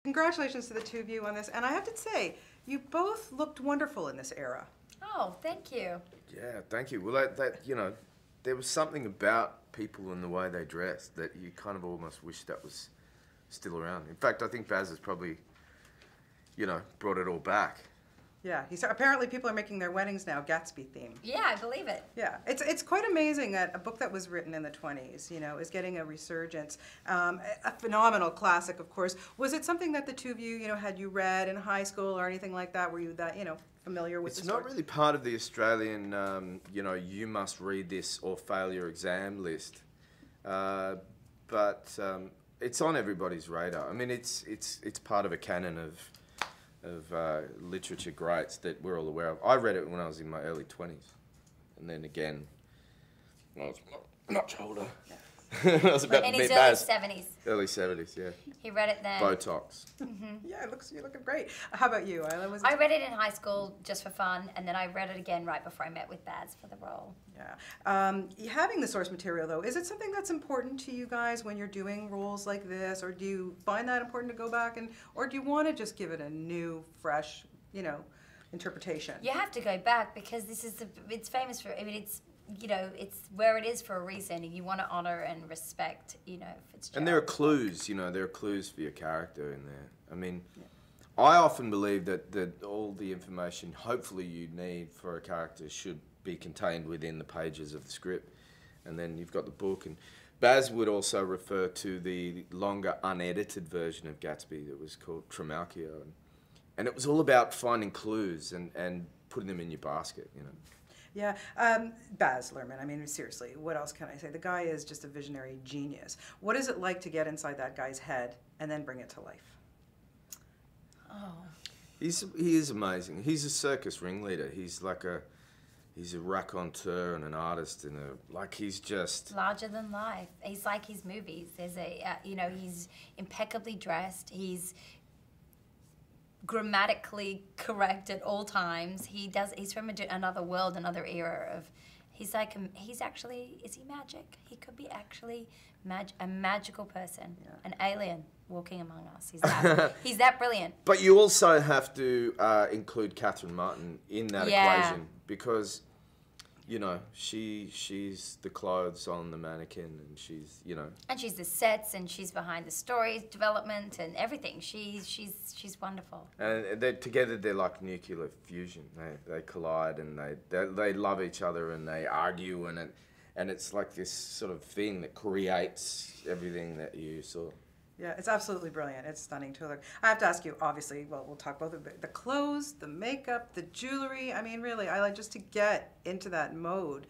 Congratulations to the two of you on this. And I have to say, you both looked wonderful in this era. Oh, thank you. Yeah, thank you. Well, you know, there was something about people and the way they dressed that you kind of almost wish that was still around. In fact, I think Baz has probably, you know, brought it all back. Yeah, apparently people are making their weddings now Gatsby theme. Yeah, I believe it. Yeah, it's quite amazing that a book that was written in the 20s, you know, is getting a resurgence. A phenomenal classic, of course. Was it something that the two of you, you know, had you read in high school or anything like that? Were you that, you know, familiar with the story? It's not really part of the Australian, you know, you must read this or fail your exam list. But it's on everybody's radar. I mean, it's part of a canon of literature greats that we're all aware of. I read it when I was in my early 20s, and then again when I was much older. I was about in to his meet early Baz. 70s. Early 70s, yeah. He read it then. Botox. Yeah, you're looking great. How about you, Isla? I read it in high school just for fun, and then I read it again right before I met with Baz for the role. Yeah. Having the source material, though, is it something that's important to you guys when you're doing roles like this, or do you find that important to go back or do you want to just give it a new, fresh, you know, interpretation? You have to go back because it's famous for, I mean, it's, you know, it's where it is for a reason, and you want to honor and respect, you know, Fitzgerald. And there are clues, you know, there are clues for your character in there. I mean, I often believe that all the information hopefully you need for a character should be contained within the pages of the script. And then you've got the book. And Baz would also refer to the longer unedited version of Gatsby that was called Trimalchio. And it was all about finding clues and putting them in your basket, you know. Yeah, Baz Luhrmann, I mean, seriously, what else can I say? The guy is just a visionary genius. What is it like to get inside that guy's head and then bring it to life? Oh. He is amazing. He's a circus ringleader. He's a raconteur and an artist and he's just larger than life. He's like his movies. There's you know, he's impeccably dressed. He's grammatically correct at all times. He's from another world, another era of. He's actually, is he magic? He could be actually a magical person, an alien walking among us. He's that brilliant. But you also have to include Catherine Martin in that equation because, you know, she's the clothes on the mannequin, and she's, you know. And she's the sets, and she's behind the story development and everything. She's wonderful. And together they're like nuclear fusion. They collide, and they love each other, and they argue, and it's like this sort of thing that creates everything that you saw. Yeah, it's absolutely brilliant. It's stunning to look. I have to ask you, obviously, well, we'll talk both of it. The clothes, the makeup, the jewelry. I mean, really, I like just to get into that mode.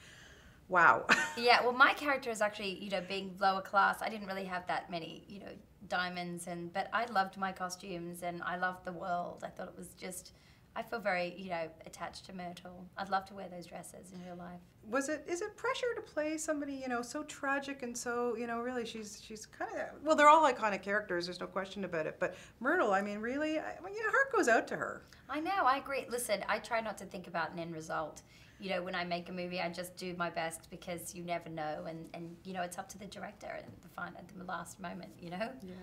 Wow. Yeah, well, my character is actually, you know, being lower class. I didn't really have that many, you know, diamonds, but I loved my costumes, and I loved the world. I thought it was just, I feel very, you know, attached to Myrtle. I'd love to wear those dresses in real life. Is it pressure to play somebody, you know, so tragic and so, you know, really she's kind of, well, they're all iconic characters, there's no question about it, but Myrtle, I mean, really, your heart goes out to her. I know, I agree. Listen, I try not to think about an end result. You know, when I make a movie, I just do my best because you never know, and you know, it's up to the director at the last moment, you know? Yeah.